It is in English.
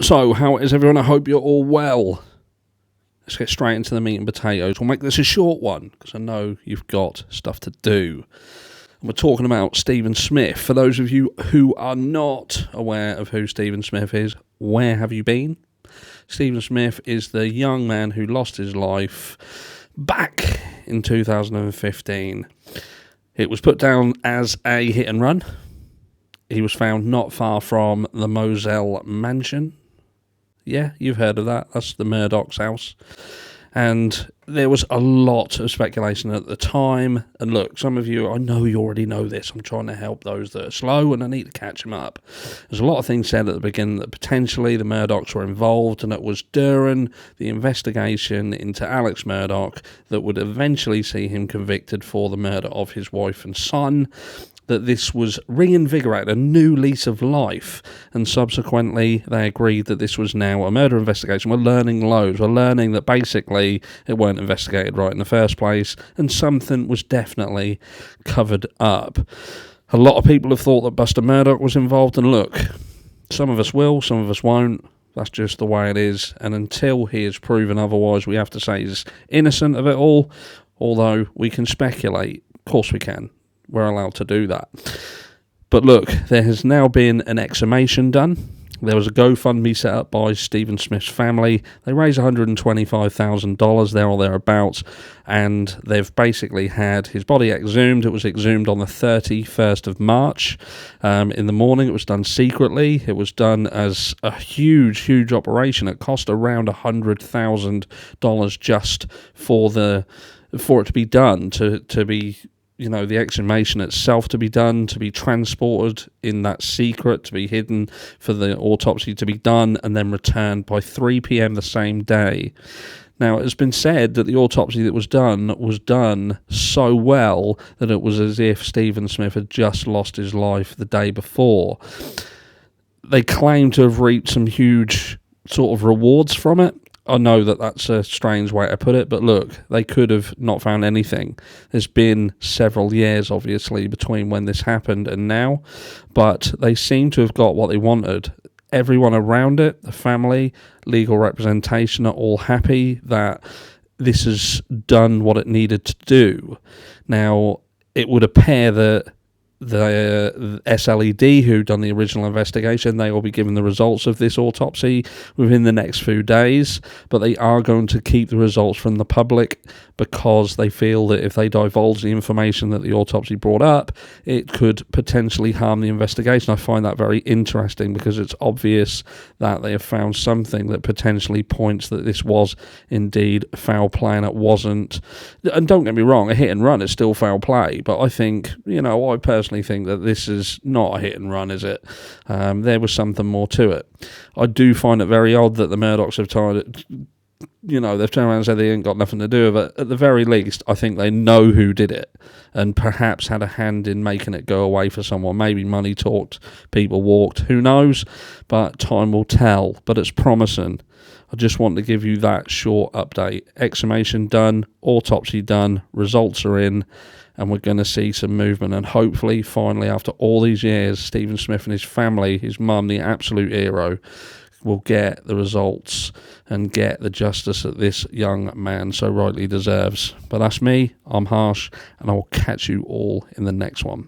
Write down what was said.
So, how is everyone? I hope you're all well. Let's get straight into the meat and potatoes. We'll make this a short one, because I know you've got stuff to do. And we're talking about Stephen Smith. For those of you who are not aware of who Stephen Smith is, where have you been? Stephen Smith is the young man who lost his life back in 2015. It was put down as a hit and run. He was found not far from the Moselle mansion. Yeah, you've heard of that. That's the Murdoch's house. And there was a lot of speculation at the time. And look, some of you, I know you already know this. I'm trying to help those that are slow, and I need to catch them up. There's a lot of things said at the beginning that potentially the Murdochs were involved, and it was during the investigation into Alex Murdoch that would eventually see him convicted for the murder of his wife and son, that this was reinvigorated, a new lease of life, and subsequently they agreed that this was now a murder investigation. We're learning loads. We're learning that basically it weren't investigated right in the first place, and something was definitely covered up. A lot of people have thought that Buster Murdoch was involved, and look, some of us will, some of us won't. That's just the way it is, and until he is proven otherwise, we have to say he's innocent of it all, although we can speculate. Of course we can. We're allowed to do that. But look, there has now been an exhumation done. There was a GoFundMe set up by Stephen Smith's family. They raised $125,000 there or thereabouts, and they've basically had his body exhumed. It was exhumed on the 31st of March. In the morning, it was done secretly. It was done as a huge operation. It cost around $100,000 just for it to be done, to be, you know, the exhumation itself to be done, to be transported in that secret, to be hidden, for the autopsy to be done, and then returned by 3 p.m. the same day. Now, it has been said that the autopsy that was done so well that it was as if Stephen Smith had just lost his life the day before. They claim to have reaped some huge sort of rewards from it. I know that that's a strange way to put it, but look, they could have not found anything. There's been several years, obviously, between when this happened and now, but they seem to have got what they wanted. Everyone around it, the family, legal representation, are all happy that this has done what it needed to do. Now, it would appear that the SLED, who done the original investigation, they will be given the results of this autopsy within the next few days, but they are going to keep the results from the public because they feel that if they divulge the information that the autopsy brought up, it could potentially harm the investigation. I find that very interesting because it's obvious that they have found something that potentially points that this was indeed foul play, and it wasn't. And don't get me wrong, a hit and run is still foul play, but I think, I personally think that this is not a hit and run, is it? There was something more to it. I do find it very odd that the Murdochs have tried it. They've turned around and said they ain't got nothing to do with it. At the very least, I think they know who did it and perhaps had a hand in making it go away for someone. Maybe money talked, people walked, who knows? But time will tell. But it's promising. I just want to give you that short update. Exhumation done, autopsy done, results are in, and we're going to see some movement. And hopefully, finally, after all these years, Stephen Smith and his family, his mum, the absolute hero, will get the results and get the justice that this young man so rightly deserves. But that's me, I'm Harsh, and I will catch you all in the next one.